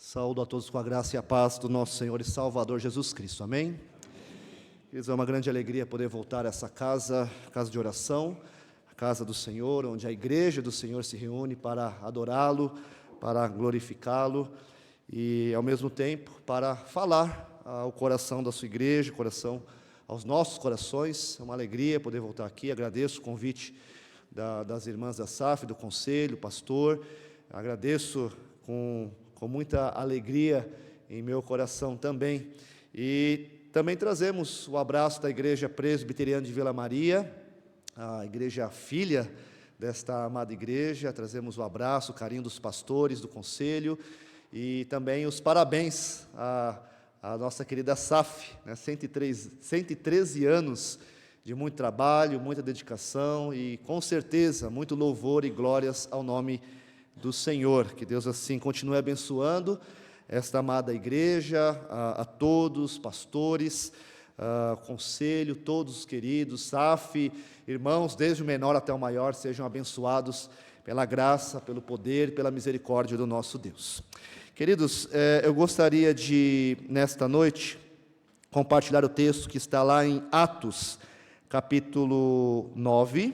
Saúdo a todos com a graça e a paz do nosso Senhor e Salvador Jesus Cristo, amém? É uma grande alegria poder voltar a essa casa de oração, a casa do Senhor, onde a igreja do Senhor se reúne para adorá-lo, para glorificá-lo e, ao mesmo tempo, para falar ao coração da sua igreja, aos nossos corações. É uma alegria poder voltar aqui. Agradeço o convite das irmãs da SAF, do conselho, pastor. Agradeço com muita alegria em meu coração também. E também trazemos o abraço da Igreja Presbiteriana de Vila Maria, a igreja filha desta amada igreja. Trazemos o abraço, o carinho dos pastores, do conselho, e também os parabéns à nossa querida SAF, 113 anos de muito trabalho, muita dedicação e, com certeza, muito louvor e glórias ao nome do Senhor. Que Deus assim continue abençoando esta amada igreja, a todos, pastores, conselho, todos os queridos, SAF, irmãos, desde o menor até o maior, sejam abençoados pela graça, pelo poder, pela misericórdia do nosso Deus. Queridos, eu gostaria de, nesta noite, compartilhar o texto que está lá em Atos, capítulo 9.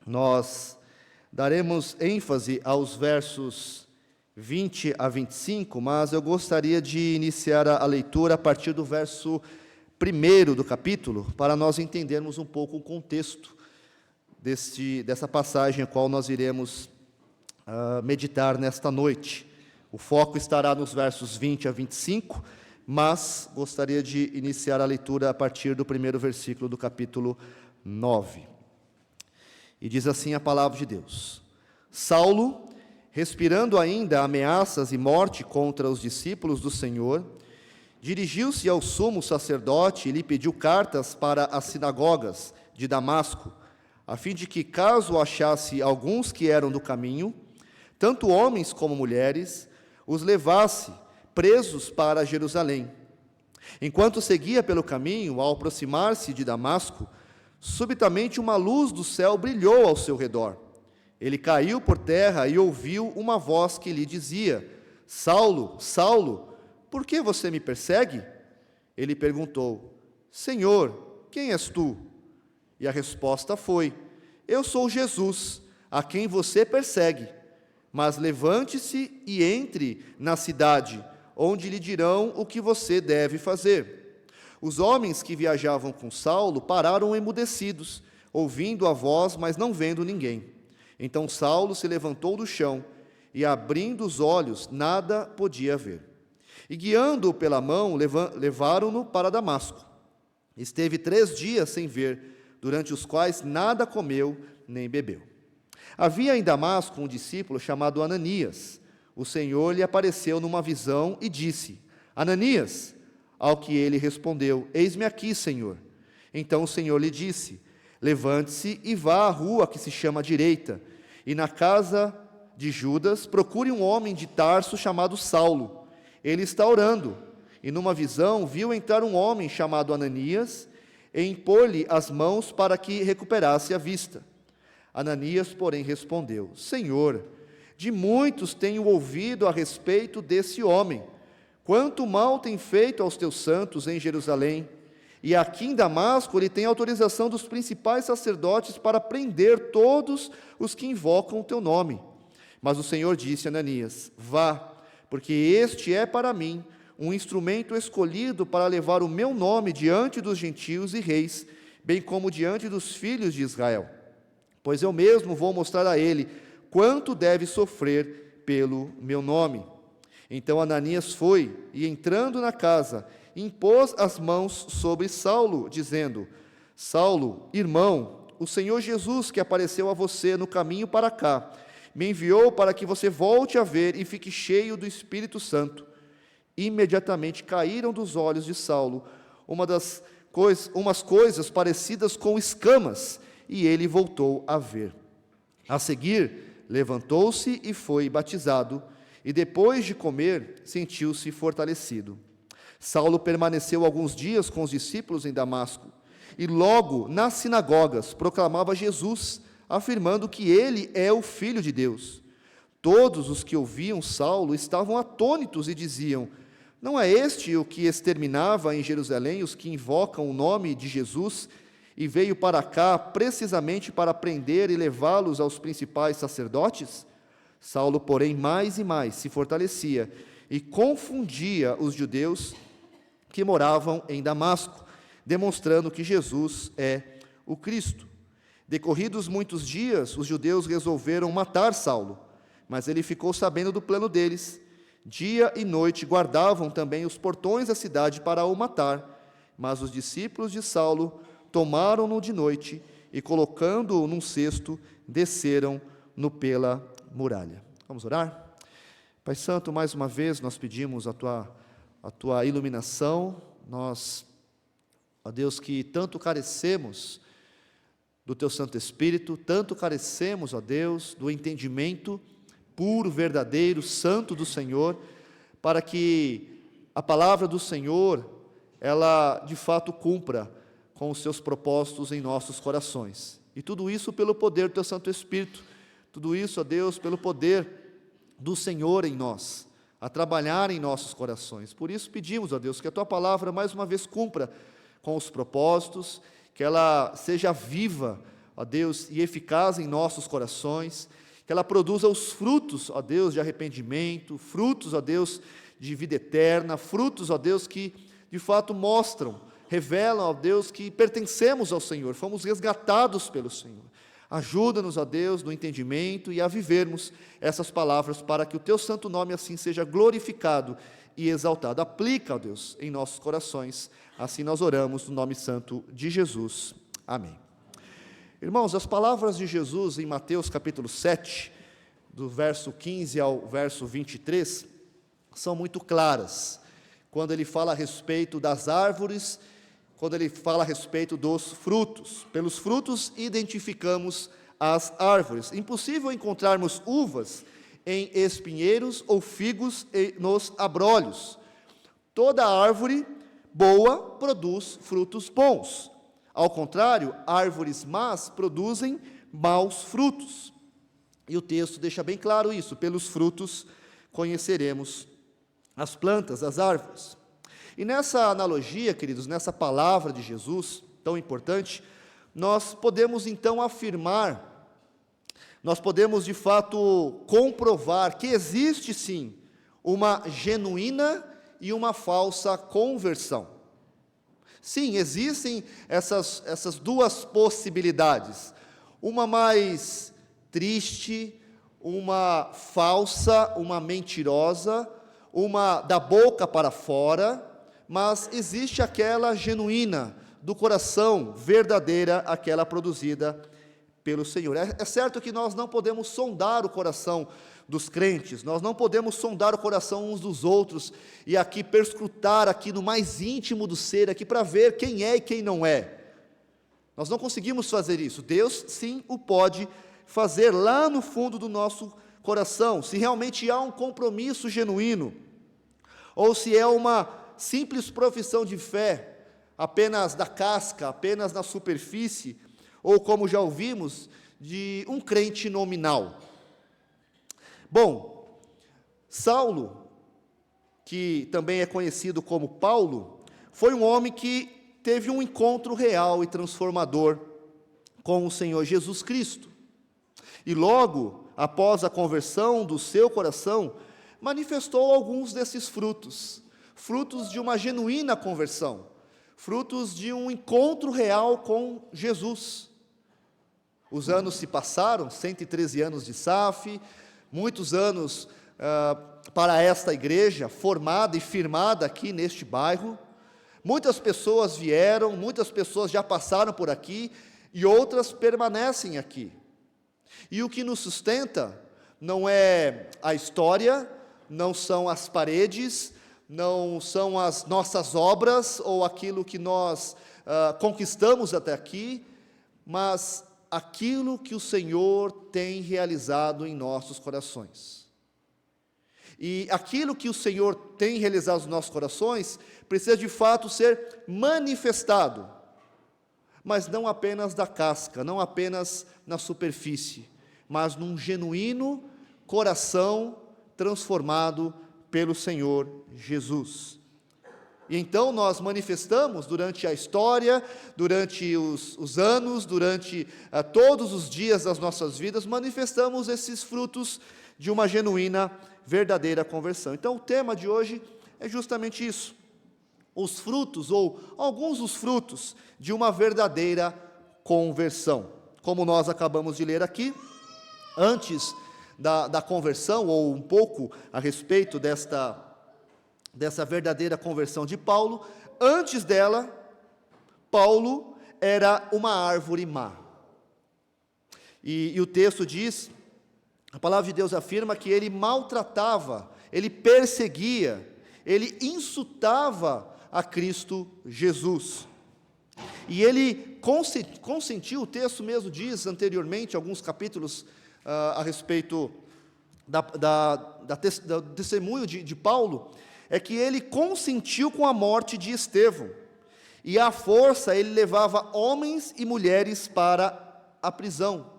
Nós daremos ênfase aos versos 20 a 25, mas eu gostaria de iniciar a leitura a partir do verso 1 do capítulo, para nós entendermos um pouco o contexto dessa passagem a qual nós iremos meditar nesta noite. O foco estará nos versos 20 a 25, mas gostaria de iniciar a leitura a partir do primeiro versículo do capítulo 9. E diz assim a palavra de Deus: Saulo, respirando ainda ameaças e morte contra os discípulos do Senhor, dirigiu-se ao sumo sacerdote e lhe pediu cartas para as sinagogas de Damasco, a fim de que, caso achasse alguns que eram do caminho, tanto homens como mulheres, os levasse presos para Jerusalém. Enquanto seguia pelo caminho, ao aproximar-se de Damasco, subitamente uma luz do céu brilhou ao seu redor. Ele caiu por terra e ouviu uma voz que lhe dizia: Saulo, Saulo, por que você me persegue? Ele perguntou: Senhor, quem és tu? E a resposta foi: Eu sou Jesus, a quem você persegue. Mas levante-se e entre na cidade, onde lhe dirão o que você deve fazer. Os homens que viajavam com Saulo pararam emudecidos, ouvindo a voz, mas não vendo ninguém. Então Saulo se levantou do chão e, abrindo os olhos, nada podia ver. E, guiando-o pela mão, levaram-no para Damasco. Esteve 3 dias sem ver, durante os quais nada comeu nem bebeu. Havia em Damasco um discípulo chamado Ananias. O Senhor lhe apareceu numa visão e disse: Ananias. Ao que ele respondeu: Eis-me aqui, Senhor. Então o Senhor lhe disse: Levante-se e vá à rua que se chama Direita, e na casa de Judas procure um homem de Tarso chamado Saulo. Ele está orando. E numa visão viu entrar um homem chamado Ananias e impor-lhe as mãos para que recuperasse a vista. Ananias, porém, respondeu: Senhor, de muitos tenho ouvido a respeito desse homem, quanto mal tem feito aos teus santos em Jerusalém, e aqui em Damasco ele tem autorização dos principais sacerdotes para prender todos os que invocam o teu nome. Mas o Senhor disse a Ananias: Vá, porque este é para mim um instrumento escolhido para levar o meu nome diante dos gentios e reis, bem como diante dos filhos de Israel. Pois eu mesmo vou mostrar a ele quanto deve sofrer pelo meu nome. Então Ananias foi, e entrando na casa, impôs as mãos sobre Saulo, dizendo: Saulo, irmão, o Senhor Jesus, que apareceu a você no caminho para cá, me enviou para que você volte a ver e fique cheio do Espírito Santo. Imediatamente caíram dos olhos de Saulo umas coisas parecidas com escamas, e ele voltou a ver. A seguir, levantou-se e foi batizado, e depois de comer, sentiu-se fortalecido. Saulo permaneceu alguns dias com os discípulos em Damasco, e logo nas sinagogas proclamava Jesus, afirmando que ele é o Filho de Deus. Todos os que ouviam Saulo estavam atônitos e diziam: não é este o que exterminava em Jerusalém os que invocam o nome de Jesus e veio para cá precisamente para prender e levá-los aos principais sacerdotes? Saulo, porém, mais e mais se fortalecia e confundia os judeus que moravam em Damasco, demonstrando que Jesus é o Cristo. Decorridos muitos dias, os judeus resolveram matar Saulo, mas ele ficou sabendo do plano deles. Dia e noite guardavam também os portões da cidade para o matar, mas os discípulos de Saulo tomaram-no de noite e, colocando-o num cesto, desceram-no pela muralha. Vamos orar? Pai Santo, mais uma vez nós pedimos a tua iluminação. Nós, ó Deus, que tanto carecemos do Teu Santo Espírito, tanto carecemos, ó Deus, do entendimento puro, verdadeiro, santo do Senhor, para que a palavra do Senhor, ela de fato cumpra com os seus propósitos em nossos corações. E tudo isso pelo poder do Teu Santo Espírito, tudo isso, ó Deus, pelo poder do Senhor em nós, a trabalhar em nossos corações. Por isso pedimos, ó Deus, que a Tua palavra mais uma vez cumpra com os propósitos, que ela seja viva, ó Deus, e eficaz em nossos corações, que ela produza os frutos, ó Deus, de arrependimento, frutos, ó Deus, de vida eterna, frutos, ó Deus, que de fato mostram, revelam, ó Deus, que pertencemos ao Senhor, fomos resgatados pelo Senhor. Ajuda-nos, ó Deus, no entendimento e a vivermos essas palavras para que o Teu santo nome assim seja glorificado e exaltado. Aplica, ó Deus, em nossos corações. Assim nós oramos no nome santo de Jesus. Amém. Irmãos, as palavras de Jesus em Mateus capítulo 7, do verso 15 ao verso 23, são muito claras, quando ele fala a respeito das árvores, quando ele fala a respeito dos frutos. Pelos frutos identificamos as árvores. Impossível encontrarmos uvas em espinheiros ou figos nos abrolhos. Toda árvore boa produz frutos bons. Ao contrário, árvores más produzem maus frutos. E o texto deixa bem claro isso: pelos frutos conheceremos as plantas, as árvores. E nessa analogia, queridos, nessa palavra de Jesus, tão importante, nós podemos então afirmar, nós podemos de fato comprovar que existe sim uma genuína e uma falsa conversão. Sim, existem essas duas possibilidades, uma mais triste, uma falsa, uma mentirosa, uma da boca para fora, mas existe aquela genuína, do coração, verdadeira, aquela produzida pelo Senhor. É certo que nós não podemos sondar o coração dos crentes, nós não podemos sondar o coração uns dos outros, e aqui perscrutar aqui no mais íntimo do ser, aqui para ver quem é e quem não é. Nós não conseguimos fazer isso. Deus sim o pode fazer lá no fundo do nosso coração, se realmente há um compromisso genuíno, ou se é uma simples profissão de fé, apenas da casca, apenas na superfície, ou como já ouvimos, de um crente nominal. Bom, Saulo, que também é conhecido como Paulo, foi um homem que teve um encontro real e transformador com o Senhor Jesus Cristo. E logo, após a conversão do seu coração, manifestou alguns desses frutos, frutos de uma genuína conversão, frutos de um encontro real com Jesus. Os anos se passaram, 113 anos de SAF, muitos anos para esta igreja, formada e firmada aqui neste bairro. Muitas pessoas vieram, muitas pessoas já passaram por aqui, e outras permanecem aqui. E o que nos sustenta não é a história, não são as paredes, não são as nossas obras, ou aquilo que nós conquistamos até aqui, mas aquilo que o Senhor tem realizado em nossos corações. E aquilo que o Senhor tem realizado nos nossos corações, precisa de fato ser manifestado, mas não apenas da casca, não apenas na superfície, mas num genuíno coração transformado pelo Senhor Jesus. E então nós manifestamos durante a história, durante os anos, durante todos os dias das nossas vidas, manifestamos esses frutos de uma genuína, verdadeira conversão. Então o tema de hoje é justamente isso: os frutos, ou alguns dos frutos, de uma verdadeira conversão. Como nós acabamos de ler aqui, antes da conversão, ou um pouco a respeito dessa verdadeira conversão de Paulo, antes dela, Paulo era uma árvore má. E o texto diz, a palavra de Deus afirma que ele maltratava, ele perseguia, ele insultava a Cristo Jesus. E ele consentiu, o texto mesmo diz anteriormente, alguns capítulos a respeito do testemunho de Paulo, é que ele consentiu com a morte de Estevão, e à força ele levava homens e mulheres para a prisão.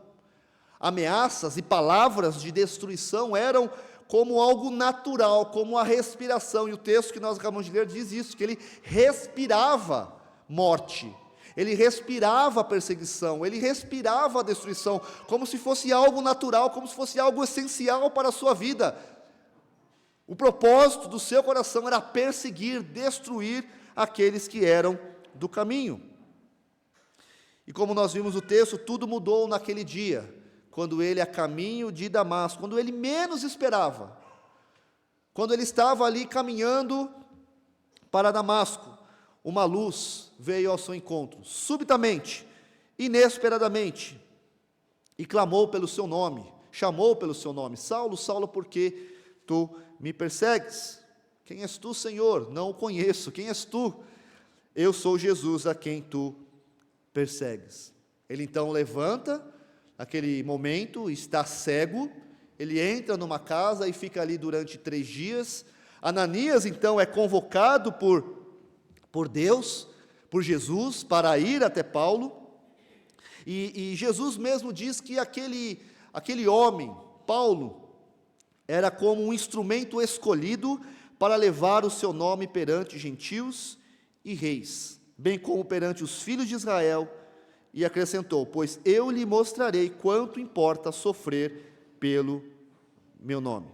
Ameaças e palavras de destruição eram como algo natural, como a respiração, e o texto que nós acabamos de ler diz isso, que ele respirava morte, ele respirava perseguição, ele respirava destruição, como se fosse algo natural, como se fosse algo essencial para a sua vida. O propósito do seu coração era perseguir, destruir aqueles que eram do caminho. E como nós vimos no texto, tudo mudou naquele dia, quando ele a caminho de Damasco, quando ele menos esperava, quando ele estava ali caminhando para Damasco, uma luz veio ao seu encontro, subitamente, inesperadamente, e clamou pelo seu nome, chamou pelo seu nome: Saulo, Saulo, por que tu me persegues? Quem és tu, Senhor? Não o conheço. Quem és tu? Eu sou Jesus a quem tu persegues. Ele então levanta, naquele momento, está cego, ele entra numa casa e fica ali durante 3 dias. Ananias então é convocado por Deus, por Jesus, para ir até Paulo, e Jesus mesmo diz que aquele homem, Paulo, era como um instrumento escolhido para levar o seu nome perante gentios e reis, bem como perante os filhos de Israel, e acrescentou: pois eu lhe mostrarei quanto importa sofrer pelo meu nome.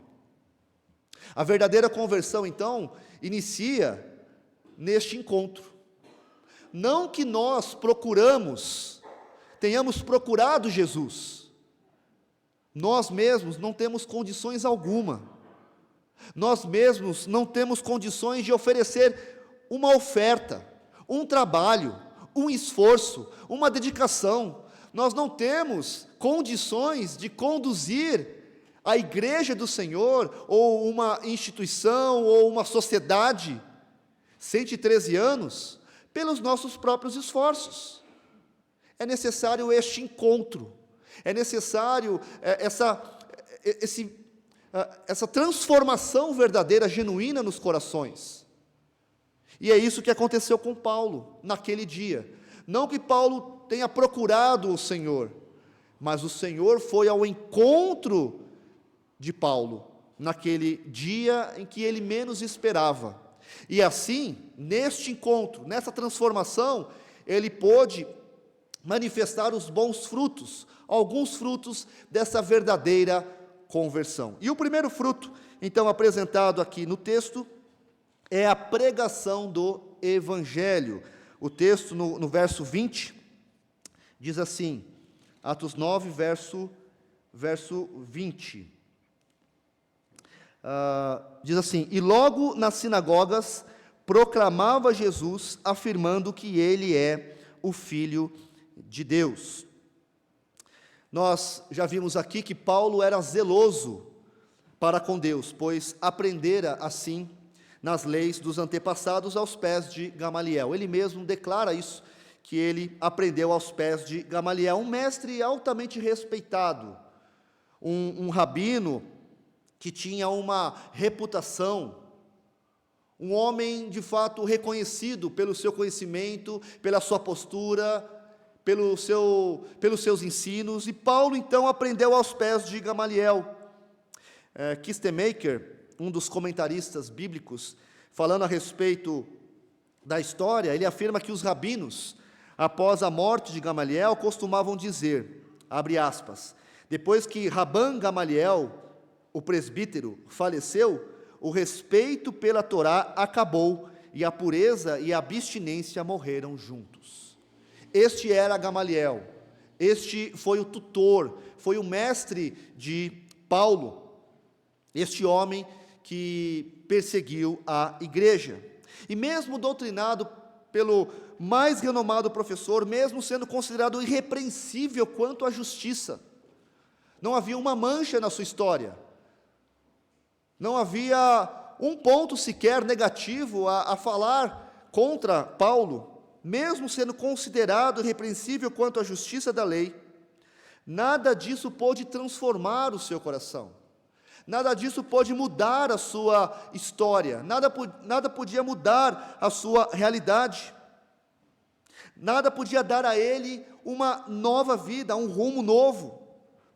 A verdadeira conversão, então, inicia neste encontro. Não que nós tenhamos procurado Jesus. Nós mesmos não temos condições alguma. Nós mesmos não temos condições de oferecer uma oferta, um trabalho, um esforço, uma dedicação. Nós não temos condições de conduzir a igreja do Senhor, ou uma instituição, ou uma sociedade, 113 anos, pelos nossos próprios esforços. É necessário este encontro. É necessário essa transformação verdadeira, genuína nos corações. E é isso que aconteceu com Paulo naquele dia. Não que Paulo tenha procurado o Senhor, mas o Senhor foi ao encontro de Paulo naquele dia em que ele menos esperava. E assim, neste encontro, nessa transformação, ele pôde manifestar os bons frutos, alguns frutos dessa verdadeira conversão. E o primeiro fruto, então, apresentado aqui no texto, é a pregação do Evangelho. O texto, no verso 20, diz assim, Atos 9, verso 20. Diz assim: e logo nas sinagogas proclamava Jesus, afirmando que ele é o Filho de Deus. Nós já vimos aqui que Paulo era zeloso para com Deus, pois aprendera assim nas leis dos antepassados aos pés de Gamaliel. Ele mesmo declara isso, que ele aprendeu aos pés de Gamaliel, um mestre altamente respeitado, um rabino que tinha uma reputação, um homem de fato reconhecido pelo seu conhecimento, pela sua postura, pelos seus ensinos. E Paulo então aprendeu aos pés de Gamaliel. Kistemaker, um dos comentaristas bíblicos, falando a respeito da história, ele afirma que os rabinos, após a morte de Gamaliel, costumavam dizer, abre aspas, depois que Rabban Gamaliel, o presbítero, faleceu, o respeito pela Torá acabou e a pureza e a abstinência morreram juntos. Este era Gamaliel, este foi o tutor, foi o mestre de Paulo, este homem que perseguiu a igreja. E mesmo doutrinado pelo mais renomado professor, mesmo sendo considerado irrepreensível quanto à justiça, não havia uma mancha na sua história, não havia um ponto sequer negativo a falar contra Paulo, mesmo sendo considerado irrepreensível quanto à justiça da lei, nada disso pôde transformar o seu coração, nada disso pôde mudar a sua história, nada podia mudar a sua realidade, nada podia dar a ele uma nova vida, um rumo novo.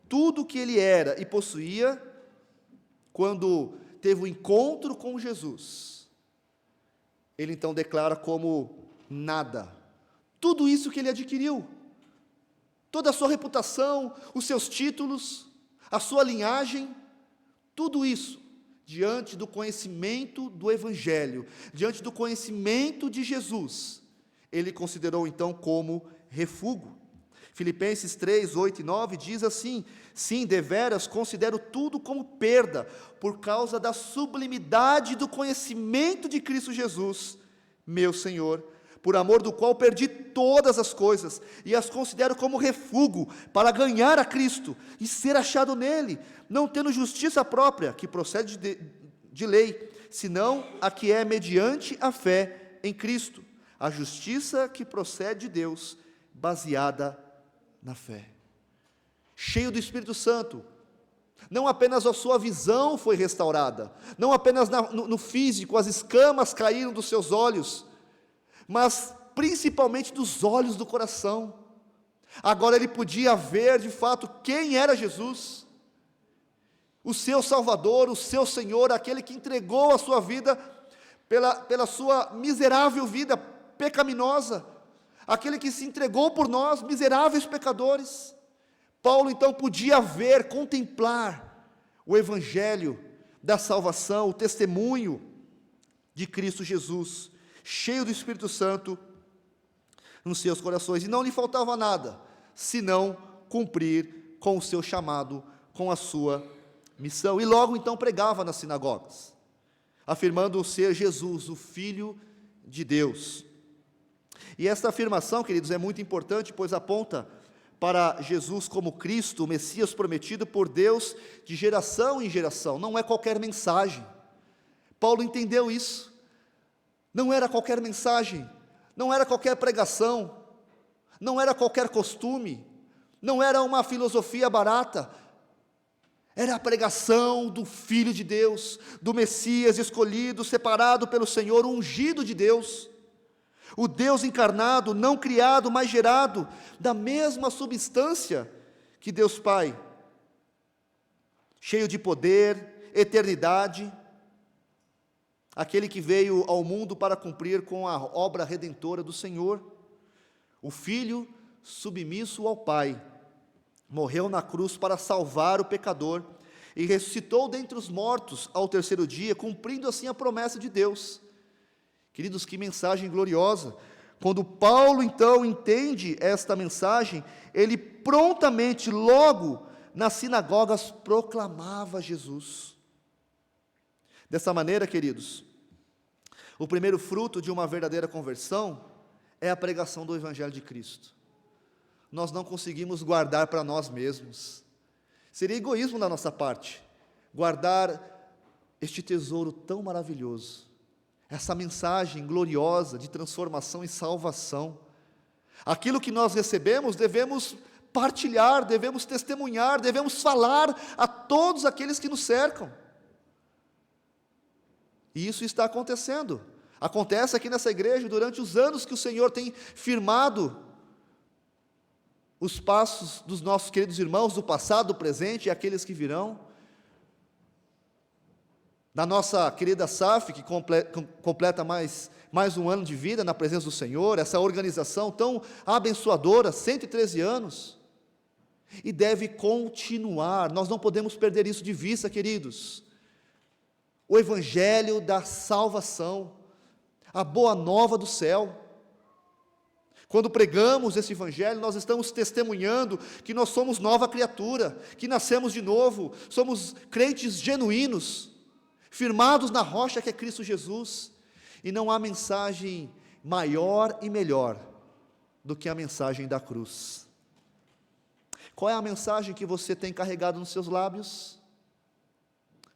Tudo o que ele era e possuía, quando teve o encontro com Jesus, ele então declara como nada. Tudo isso que ele adquiriu, toda a sua reputação, os seus títulos, a sua linhagem, tudo isso, diante do conhecimento do Evangelho, diante do conhecimento de Jesus, ele considerou então como refúgio. Filipenses 3, 8 e 9 diz assim: sim, deveras considero tudo como perda, por causa da sublimidade do conhecimento de Cristo Jesus, meu Senhor, por amor do qual perdi todas as coisas, e as considero como refúgio, para ganhar a Cristo, e ser achado nele, não tendo justiça própria, que procede de lei, senão a que é mediante a fé em Cristo, a justiça que procede de Deus, baseada na fé. Cheio do Espírito Santo, não apenas a sua visão foi restaurada, não apenas no físico, as escamas caíram dos seus olhos, mas principalmente dos olhos do coração. Agora ele podia ver de fato quem era Jesus, o seu Salvador, o seu Senhor, aquele que entregou a sua vida pela sua miserável vida pecaminosa, aquele que se entregou por nós, miseráveis pecadores. Paulo então podia ver, contemplar o Evangelho da salvação, o testemunho de Cristo Jesus, cheio do Espírito Santo nos seus corações, e não lhe faltava nada, senão cumprir com o seu chamado, com a sua missão. E logo então pregava nas sinagogas, afirmando ser Jesus, o Filho de Deus. E esta afirmação, queridos, é muito importante, pois aponta para Jesus como Cristo, o Messias prometido por Deus de geração em geração. Não é qualquer mensagem. Paulo entendeu isso. Não era qualquer mensagem, não era qualquer pregação, não era qualquer costume, não era uma filosofia barata. Era a pregação do Filho de Deus, do Messias escolhido, separado pelo Senhor, ungido de Deus. O Deus encarnado, não criado, mas gerado, da mesma substância que Deus Pai, cheio de poder, eternidade, aquele que veio ao mundo para cumprir com a obra redentora do Senhor, o Filho submisso ao Pai, morreu na cruz para salvar o pecador, e ressuscitou dentre os mortos ao terceiro dia, cumprindo assim a promessa de Deus. Queridos, que mensagem gloriosa! Quando Paulo então entende esta mensagem, ele prontamente, logo nas sinagogas, proclamava Jesus. Dessa maneira, queridos, o primeiro fruto de uma verdadeira conversão é a pregação do Evangelho de Cristo. Nós não conseguimos guardar para nós mesmos. Seria egoísmo da nossa parte guardar este tesouro tão maravilhoso, essa mensagem gloriosa de transformação e salvação. Aquilo que nós recebemos, devemos partilhar, devemos testemunhar, devemos falar a todos aqueles que nos cercam. E isso está acontecendo. Acontece aqui nessa igreja durante os anos que o Senhor tem firmado os passos dos nossos queridos irmãos do passado, do presente e aqueles que virão. da nossa querida SAF, que completa mais um ano de vida na presença do Senhor, essa organização tão abençoadora, 113 anos, e deve continuar. Nós não podemos perder isso de vista, queridos. O Evangelho da salvação, a boa nova do céu. Quando pregamos esse Evangelho, nós estamos testemunhando que nós somos nova criatura, que nascemos de novo, somos crentes genuínos, firmados na rocha que é Cristo Jesus, e não há mensagem maior e melhor do que a mensagem da cruz. Qual é a mensagem que você tem carregado nos seus lábios?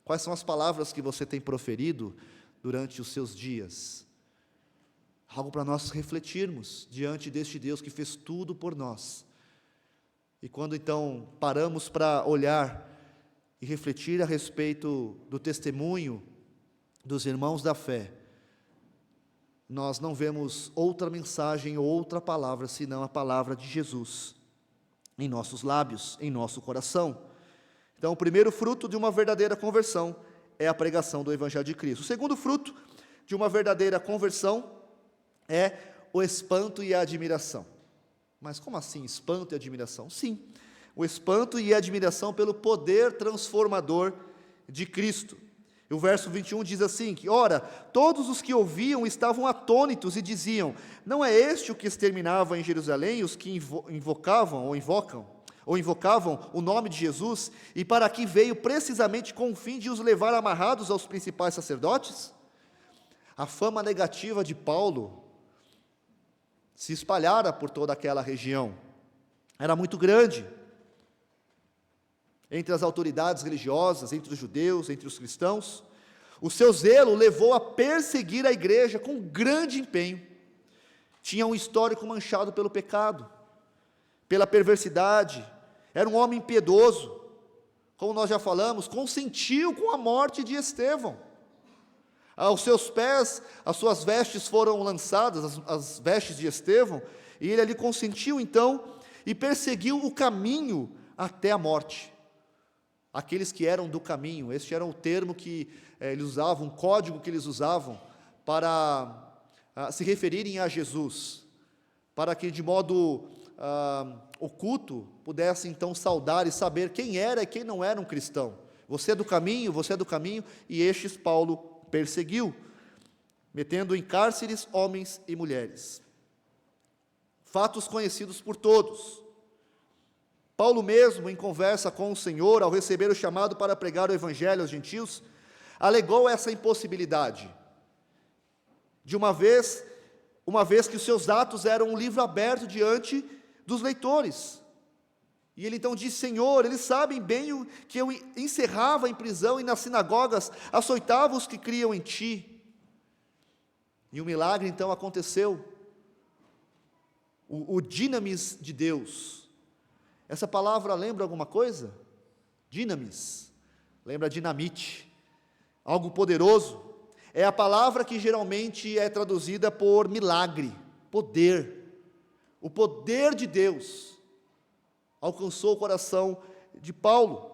Quais são as palavras que você tem proferido durante os seus dias? Algo para nós refletirmos diante deste Deus que fez tudo por nós. E quando então paramos para olhar e refletir a respeito do testemunho dos irmãos da fé, nós não vemos outra mensagem ou outra palavra, senão a palavra de Jesus, em nossos lábios, em nosso coração. Então, o primeiro fruto de uma verdadeira conversão é a pregação do Evangelho de Cristo. O segundo fruto de uma verdadeira conversão é o espanto e a admiração. Mas como assim, espanto e admiração? Sim, o espanto e a admiração pelo poder transformador de Cristo. O verso 21 diz assim, que, ora, todos os que ouviam estavam atônitos e diziam, não é este o que exterminava em Jerusalém os que invocavam o nome de Jesus, e para aqui veio precisamente com o fim de os levar amarrados aos principais sacerdotes? A fama negativa de Paulo se espalhara por toda aquela região, era muito grande, entre as autoridades religiosas, entre os judeus, entre os cristãos. O seu zelo levou a perseguir a igreja com grande empenho. Tinha um histórico manchado pelo pecado, pela perversidade, era um homem impiedoso, como nós já falamos, consentiu com a morte de Estevão. Aos seus pés, as suas vestes foram lançadas, as vestes de Estevão, e ele ali consentiu então, e perseguiu o caminho até a morte. Aqueles que eram do caminho, este era o termo que eles usavam, um código que eles usavam para se referirem a Jesus, para que de modo oculto pudessem então saudar e saber quem era e quem não era um cristão. Você é do caminho, e estes Paulo perseguiu, metendo em cárceres homens e mulheres. Fatos conhecidos por todos. Paulo mesmo, em conversa com o Senhor, ao receber o chamado para pregar o Evangelho aos gentios, alegou essa impossibilidade, de uma vez que os seus atos eram um livro aberto diante dos leitores. E ele então disse, Senhor, eles sabem bem o que eu encerrava em prisão e nas sinagogas, açoitava os que criam em Ti. E o milagre então aconteceu, o dinamis de Deus. Essa palavra lembra alguma coisa? Dinamis, lembra dinamite, algo poderoso. É a palavra que geralmente é traduzida por milagre, poder. O poder de Deus alcançou o coração de Paulo.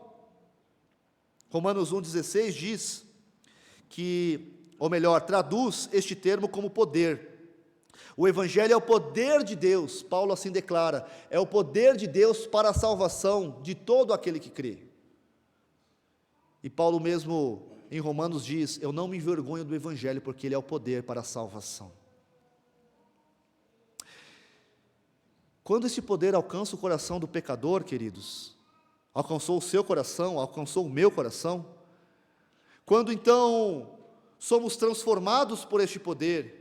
Romanos 1,16 diz que, ou melhor, traduz este termo como poder. O Evangelho é o poder de Deus, Paulo assim declara, é o poder de Deus para a salvação de todo aquele que crê. E Paulo mesmo em Romanos diz, eu não me envergonho do Evangelho, porque ele é o poder para a salvação. Quando esse poder alcança o coração do pecador, queridos, alcançou o seu coração, alcançou o meu coração, quando então somos transformados por este poder,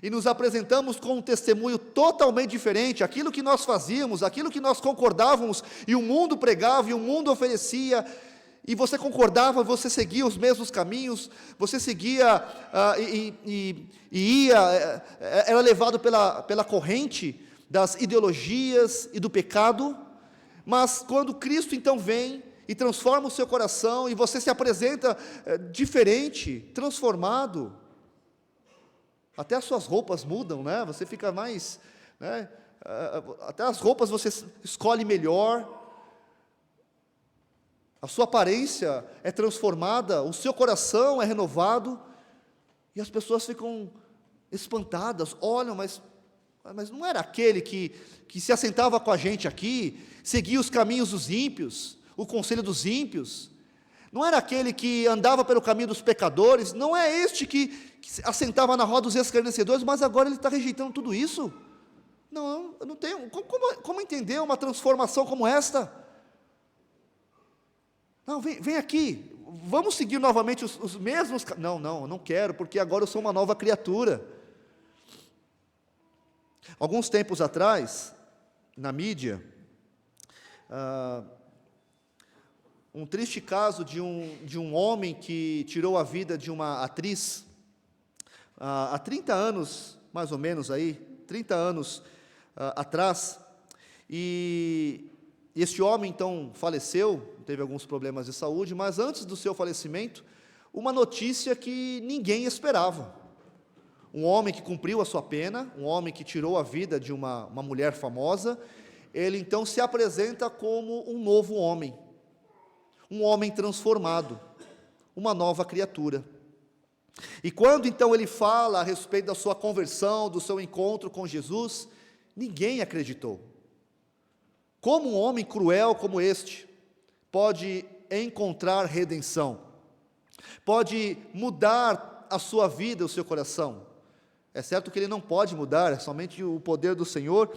e nos apresentamos com um testemunho totalmente diferente, aquilo que nós fazíamos, aquilo que nós concordávamos, e o mundo pregava, e o mundo oferecia, e você concordava, você seguia os mesmos caminhos, você seguia era levado pela corrente das ideologias e do pecado, mas quando Cristo então vem e transforma o seu coração, e você se apresenta diferente, transformado, até as suas roupas mudam, né? Você fica mais, né? Até as roupas você escolhe melhor, a sua aparência é transformada, o seu coração é renovado, e as pessoas ficam espantadas, olham, mas não era aquele que se assentava com a gente aqui, seguia os caminhos dos ímpios, o conselho dos ímpios? Não era aquele que andava pelo caminho dos pecadores? Não é este que se assentava na roda dos escarnecedores, mas agora ele está rejeitando tudo isso? Não, eu não tenho. Como entender uma transformação como esta? Não, vem aqui, vamos seguir novamente os mesmos. Não, eu não quero, porque agora eu sou uma nova criatura. Alguns tempos atrás, na mídia, um triste caso de um homem que tirou a vida de uma atriz, há 30 anos, mais ou menos aí, 30 anos atrás, e este homem então faleceu, teve alguns problemas de saúde, mas antes do seu falecimento, uma notícia que ninguém esperava. Um homem que cumpriu a sua pena, um homem que tirou a vida de uma mulher famosa, ele então se apresenta como um novo homem, um homem transformado, uma nova criatura. E quando então ele fala a respeito da sua conversão, do seu encontro com Jesus, ninguém acreditou. Como um homem cruel como este pode encontrar redenção? Pode mudar a sua vida, o seu coração? É certo que ele não pode mudar, é somente o poder do Senhor,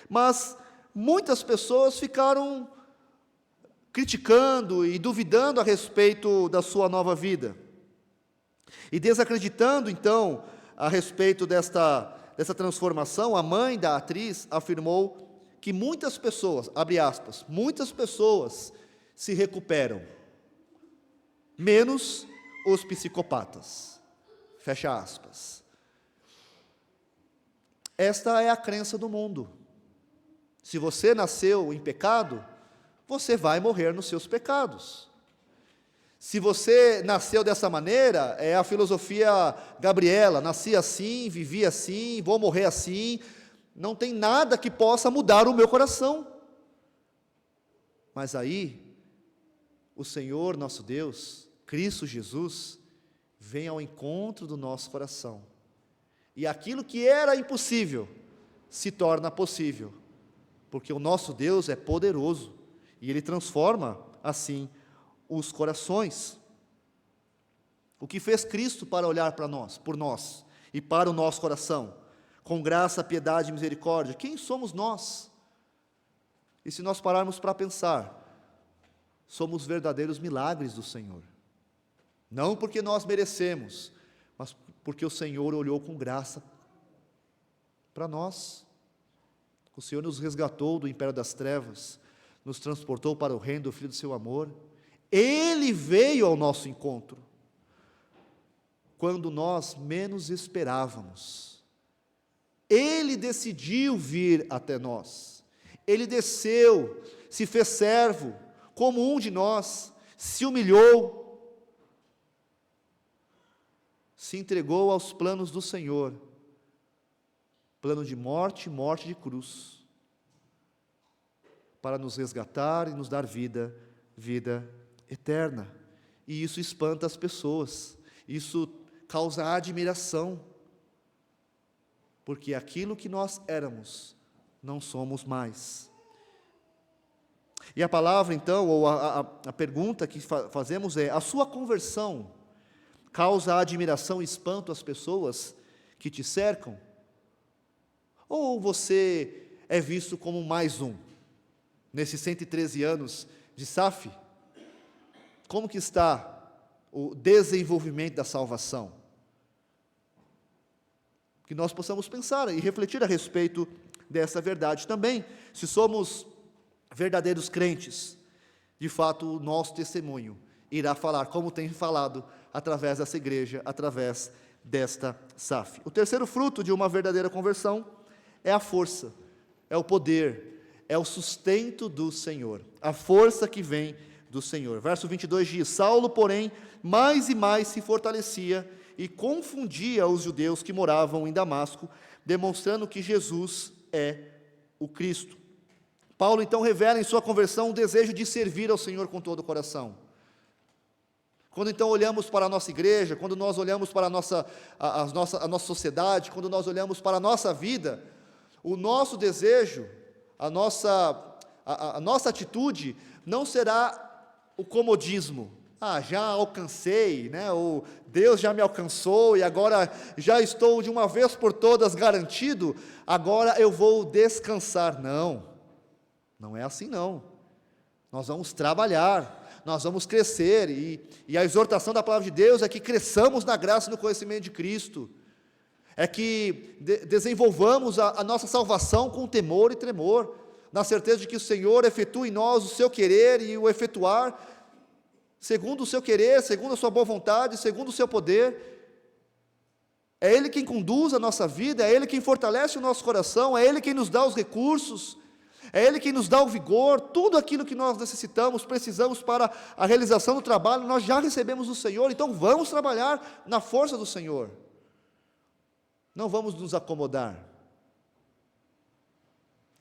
mas muitas pessoas ficaram criticando e duvidando a respeito da sua nova vida. E desacreditando, então, a respeito dessa transformação, a mãe da atriz afirmou que muitas pessoas, abre aspas, muitas pessoas se recuperam, menos os psicopatas, fecha aspas. Esta é a crença do mundo. Se você nasceu em pecado, você vai morrer nos seus pecados. Se você nasceu dessa maneira, é a filosofia Gabriela, nasci assim, vivi assim, vou morrer assim, não tem nada que possa mudar o meu coração. Mas aí, o Senhor nosso Deus, Cristo Jesus, vem ao encontro do nosso coração. E aquilo que era impossível, se torna possível, porque o nosso Deus é poderoso, e Ele transforma, assim, os corações. O que fez Cristo para olhar para nós, por nós, e para o nosso coração, com graça, piedade e misericórdia? Quem somos nós? E se nós pararmos para pensar, somos verdadeiros milagres do Senhor. Não porque nós merecemos, mas porque o Senhor olhou com graça para nós. O Senhor nos resgatou do império das trevas, nos transportou para o reino do Filho do seu amor. Ele veio ao nosso encontro, quando nós menos esperávamos. Ele decidiu vir até nós. Ele desceu, se fez servo, como um de nós, se humilhou, se entregou aos planos do Senhor, plano de morte de cruz, para nos resgatar e nos dar vida eterna. E isso espanta as pessoas, isso causa admiração, porque aquilo que nós éramos, não somos mais. E a palavra então, ou a pergunta que fazemos é: a sua conversão causa admiração e espanto às pessoas que te cercam? Ou você é visto como mais um, nesses 113 anos de SAF? Como que está o desenvolvimento da salvação? Que nós possamos pensar e refletir a respeito dessa verdade também. Se somos verdadeiros crentes, de fato o nosso testemunho irá falar, como tem falado, através dessa igreja, através desta SAF. O terceiro fruto de uma verdadeira conversão é a força, é o poder, é o sustento do Senhor, a força que vem do Senhor. Verso 22 diz: Saulo, porém, mais e mais se fortalecia e confundia os judeus que moravam em Damasco, demonstrando que Jesus é o Cristo. Paulo então revela em sua conversão o desejo de servir ao Senhor com todo o coração. Quando então olhamos para a nossa igreja, quando nós olhamos para a nossa sociedade, quando nós olhamos para a nossa vida, o nosso desejo, a nossa atitude não será o comodismo. Já alcancei, né? Ou Deus já me alcançou e agora já estou de uma vez por todas garantido, agora eu vou descansar. Não, não é assim não. Nós vamos trabalhar, nós vamos crescer, e a exortação da palavra de Deus é que cresçamos na graça e no conhecimento de Cristo, é que desenvolvamos a nossa salvação com temor e tremor, na certeza de que o Senhor efetua em nós o seu querer e o efetuar, segundo o seu querer, segundo a sua boa vontade, segundo o seu poder. É Ele quem conduz a nossa vida, é Ele quem fortalece o nosso coração, é Ele quem nos dá os recursos, é Ele quem nos dá o vigor, tudo aquilo que nós necessitamos, precisamos para a realização do trabalho, nós já recebemos do Senhor, então vamos trabalhar na força do Senhor, não vamos nos acomodar.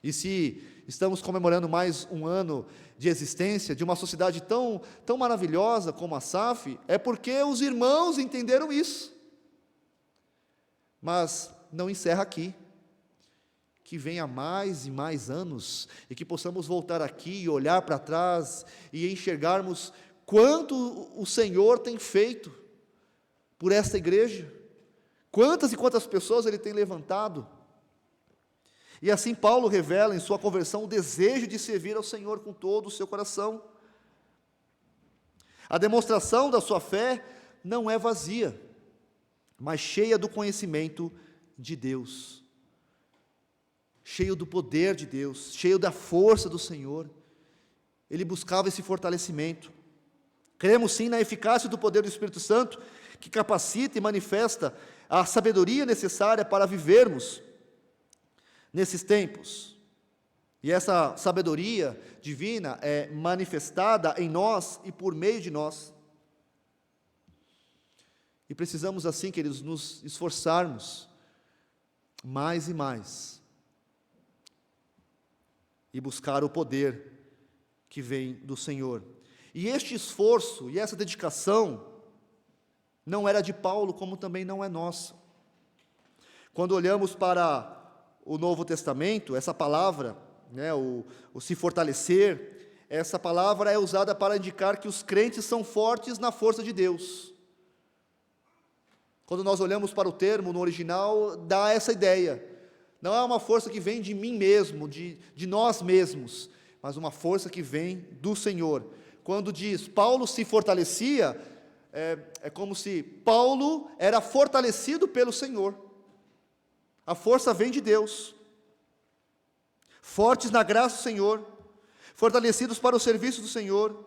E se estamos comemorando mais um ano de existência, de uma sociedade tão maravilhosa como a SAF, é porque os irmãos entenderam isso. Mas não encerra aqui. Que venha mais e mais anos, e que possamos voltar aqui e olhar para trás, e enxergarmos quanto o Senhor tem feito por esta igreja, quantas e quantas pessoas Ele tem levantado. E assim Paulo revela em sua conversão o desejo de servir ao Senhor com todo o seu coração. A demonstração da sua fé não é vazia, mas cheia do conhecimento de Deus, cheio do poder de Deus, cheio da força do Senhor. Ele buscava esse fortalecimento. Cremos sim na eficácia do poder do Espírito Santo, que capacita e manifesta a sabedoria necessária para vivermos nesses tempos. E essa sabedoria divina é manifestada em nós e por meio de nós. E precisamos assim, queridos, nos esforçarmos mais e mais, e buscar o poder que vem do Senhor. E este esforço e essa dedicação não era de Paulo, como também não é nossa. Quando olhamos para o Novo Testamento, essa palavra, né, o se fortalecer, essa palavra é usada para indicar que os crentes são fortes na força de Deus. Quando nós olhamos para o termo no original, dá essa ideia. Não é uma força que vem de mim mesmo, de nós mesmos, mas uma força que vem do Senhor. Quando diz Paulo se fortalecia, é como se Paulo era fortalecido pelo Senhor. A força vem de Deus. Fortes na graça do Senhor, fortalecidos para o serviço do Senhor,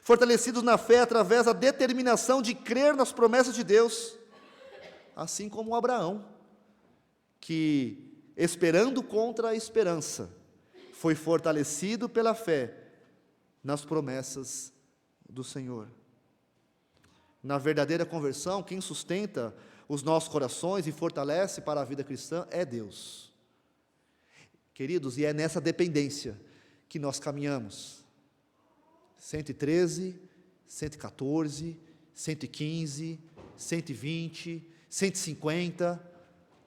fortalecidos na fé através da determinação de crer nas promessas de Deus, assim como Abraão, que esperando contra a esperança, foi fortalecido pela fé nas promessas do Senhor. Na verdadeira conversão, quem sustenta os nossos corações e fortalece para a vida cristã é Deus. Queridos, e é nessa dependência que nós caminhamos. 113, 114, 115, 120, 150...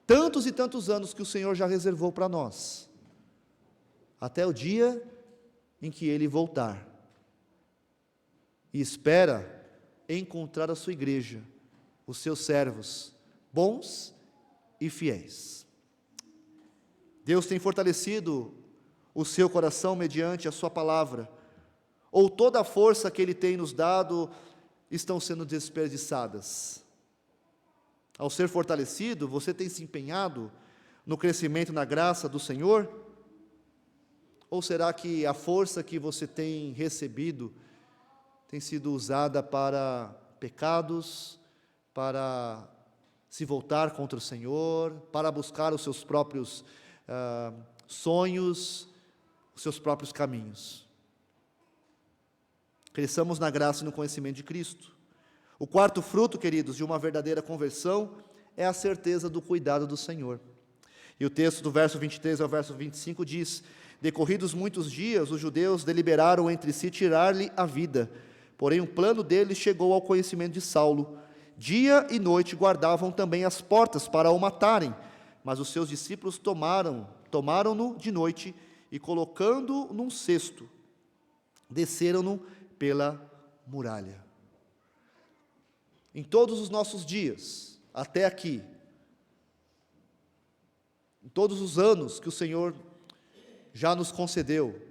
tantos e tantos anos que o Senhor já reservou para nós, até o dia em que Ele voltar, e espera encontrar a sua igreja, os seus servos, bons e fiéis. Deus tem fortalecido o seu coração mediante a sua palavra, ou toda a força que Ele tem nos dado estão sendo desperdiçadas? Ao ser fortalecido, você tem se empenhado no crescimento na graça do Senhor? Ou será que a força que você tem recebido tem sido usada para pecados, para se voltar contra o Senhor, para buscar os seus próprios sonhos, os seus próprios caminhos? Cresçamos na graça e no conhecimento de Cristo. O quarto fruto, queridos, de uma verdadeira conversão é a certeza do cuidado do Senhor. E o texto do verso 23 ao verso 25 diz: Decorridos muitos dias, os judeus deliberaram entre si tirar-lhe a vida. Porém, o plano deles chegou ao conhecimento de Saulo. Dia e noite guardavam também as portas para o matarem, mas os seus discípulos tomaram-no de noite e, colocando-o num cesto, desceram-no pela muralha. Em todos os nossos dias, até aqui, em todos os anos que o Senhor já nos concedeu,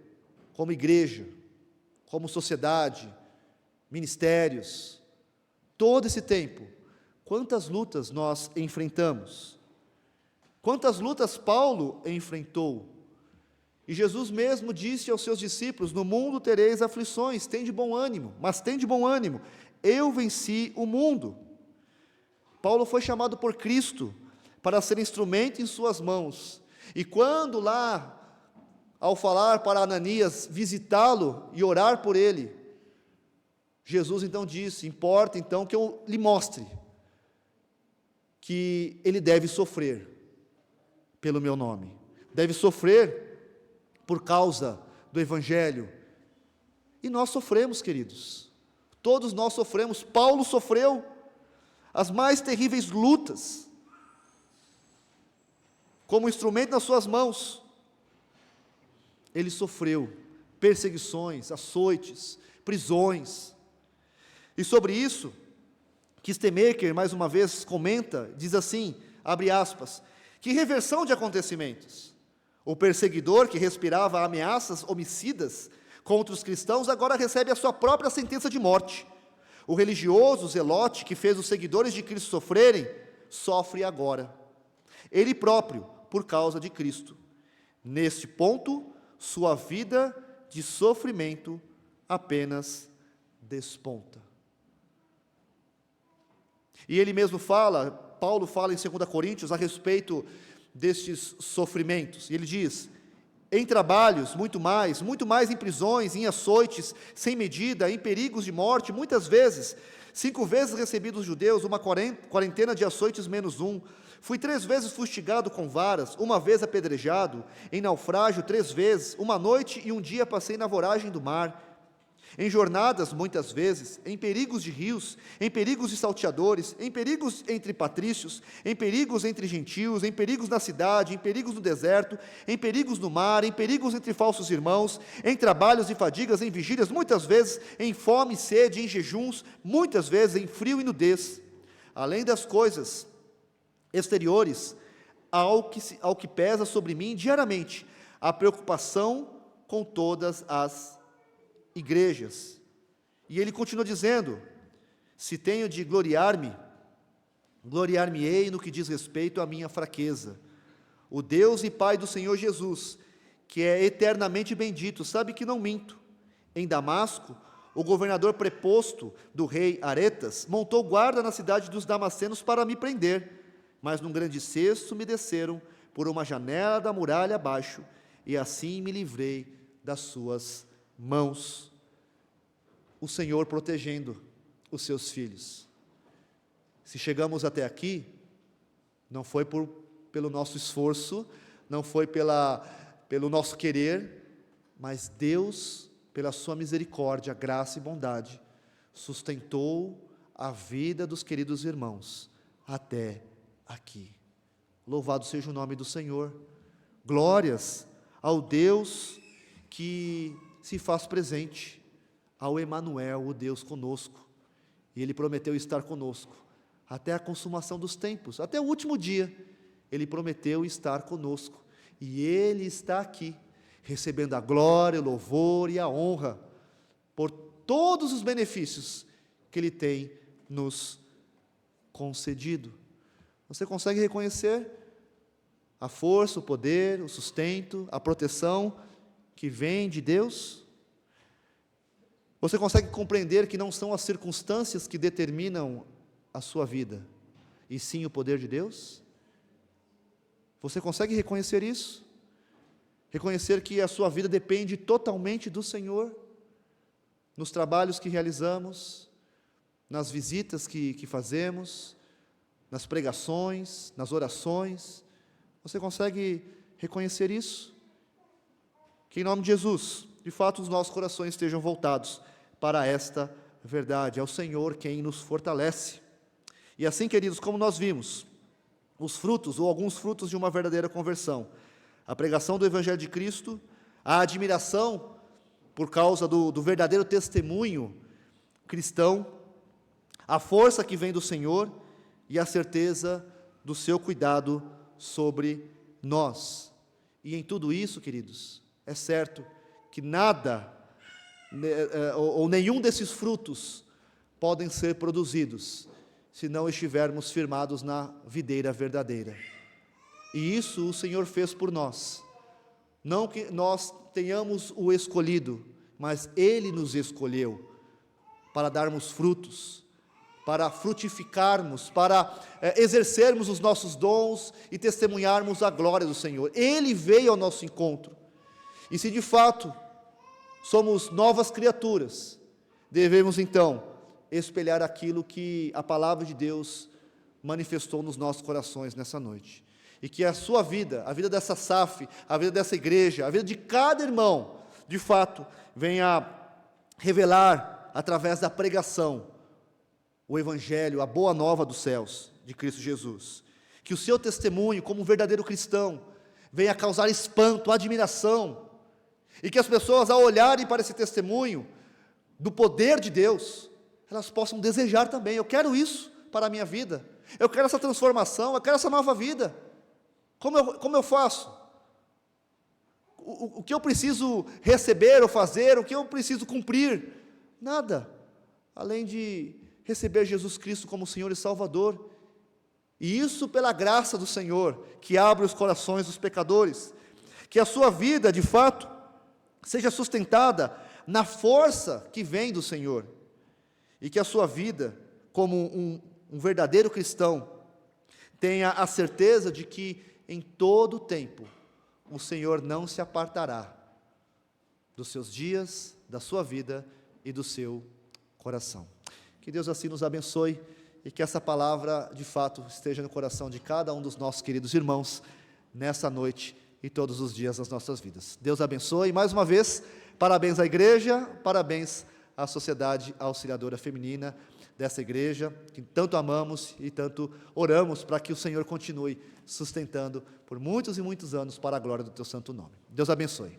como igreja, como sociedade, ministérios, todo esse tempo, quantas lutas nós enfrentamos, quantas lutas Paulo enfrentou, e Jesus mesmo disse aos seus discípulos: no mundo tereis aflições, tende bom ânimo, mas tende bom ânimo, eu venci o mundo. Paulo foi chamado por Cristo para ser instrumento em suas mãos, e quando lá, ao falar para Ananias visitá-lo e orar por ele, Jesus então disse: importa então que eu lhe mostre que ele deve sofrer pelo meu nome, deve sofrer por causa do Evangelho. E nós sofremos, queridos, todos nós sofremos. Paulo sofreu as mais terríveis lutas, como instrumento nas suas mãos. Ele sofreu perseguições, açoites, prisões. E sobre isso, Kistemaker, mais uma vez, comenta, diz assim, abre aspas, que reversão de acontecimentos. O perseguidor que respirava ameaças homicidas contra os cristãos agora recebe a sua própria sentença de morte. O religioso zelote que fez os seguidores de Cristo sofrerem, sofre agora. Ele próprio, por causa de Cristo. Neste ponto, sua vida de sofrimento apenas desponta. E ele mesmo fala, Paulo fala em 2 Coríntios a respeito destes sofrimentos, e ele diz: em trabalhos, muito mais em prisões, em açoites, sem medida, em perigos de morte, muitas vezes, 5 vezes recebi dos judeus, uma quarentena de açoites menos um, fui 3 vezes fustigado com varas, 1 vez apedrejado, em naufrágio 3 vezes, 1 noite e 1 dia passei na voragem do mar, em jornadas muitas vezes, em perigos de rios, em perigos de salteadores, em perigos entre patrícios, em perigos entre gentios, em perigos na cidade, em perigos no deserto, em perigos no mar, em perigos entre falsos irmãos, em trabalhos e fadigas, em vigílias, muitas vezes em fome e sede, em jejuns, muitas vezes em frio e nudez, além das coisas exteriores, ao que pesa sobre mim diariamente, a preocupação com todas as igrejas. E ele continua dizendo: se tenho de gloriar-me, gloriar-me-ei no que diz respeito à minha fraqueza. O Deus e Pai do Senhor Jesus, que é eternamente bendito, sabe que não minto. Em Damasco, o governador preposto do rei Aretas montou guarda na cidade dos Damascenos para me prender, mas num grande cesto me desceram por uma janela da muralha abaixo, e assim me livrei das suas mãos. O Senhor protegendo os seus filhos. Se chegamos até aqui, não foi pelo nosso esforço, não foi pelo nosso querer, mas Deus, pela sua misericórdia, graça e bondade, sustentou a vida dos queridos irmãos até aqui. Louvado seja o nome do Senhor. Glórias ao Deus que se faz presente, ao Emanuel, o Deus conosco. E Ele prometeu estar conosco até a consumação dos tempos, até o último dia. Ele prometeu estar conosco. E Ele está aqui, recebendo a glória, o louvor e a honra por todos os benefícios que Ele tem nos concedido. Você consegue reconhecer a força, o poder, o sustento, a proteção que vem de Deus? Você consegue compreender que não são as circunstâncias que determinam a sua vida, e sim o poder de Deus? Você consegue reconhecer isso? Reconhecer que a sua vida depende totalmente do Senhor, nos trabalhos que realizamos, nas visitas que fazemos, nas pregações, nas orações. Você consegue reconhecer isso? Que em nome de Jesus, de fato, os nossos corações estejam voltados para esta verdade. É o Senhor quem nos fortalece. E assim, queridos, como nós vimos, os frutos, ou alguns frutos de uma verdadeira conversão, a pregação do Evangelho de Cristo, a admiração por causa do verdadeiro testemunho cristão, a força que vem do Senhor e a certeza do seu cuidado sobre nós. E em tudo isso, queridos, é certo que nada, ou nenhum desses frutos podem ser produzidos se não estivermos firmados na videira verdadeira. E isso o Senhor fez por nós. Não que nós tenhamos o escolhido, mas Ele nos escolheu para darmos frutos, para frutificarmos, para exercermos os nossos dons e testemunharmos a glória do Senhor. Ele veio ao nosso encontro. E se de fato somos novas criaturas, devemos então espelhar aquilo que a palavra de Deus manifestou nos nossos corações nessa noite. E que a sua vida, a vida dessa SAF, a vida dessa igreja, a vida de cada irmão, de fato, venha revelar, através da pregação, o Evangelho, a boa nova dos céus, de Cristo Jesus. Que o seu testemunho, como um verdadeiro cristão, venha causar espanto, admiração, e que as pessoas, ao olharem para esse testemunho, do poder de Deus, elas possam desejar também: eu quero isso para a minha vida, eu quero essa transformação, eu quero essa nova vida. Como eu faço? O que eu preciso receber ou fazer, o que eu preciso cumprir? Nada, além de receber Jesus Cristo como Senhor e Salvador, e isso pela graça do Senhor, que abre os corações dos pecadores. Que a sua vida, de fato, seja sustentada na força que vem do Senhor, e que a sua vida, como um verdadeiro cristão, tenha a certeza de que em todo o tempo o Senhor não se apartará dos seus dias, da sua vida e do seu coração. Que Deus assim nos abençoe e que essa palavra de fato esteja no coração de cada um dos nossos queridos irmãos nessa noite e todos os dias das nossas vidas. Deus abençoe. Mais uma vez, parabéns à igreja, parabéns à Sociedade Auxiliadora Feminina dessa igreja, que tanto amamos e tanto oramos para que o Senhor continue sustentando por muitos e muitos anos para a glória do teu santo nome. Deus abençoe.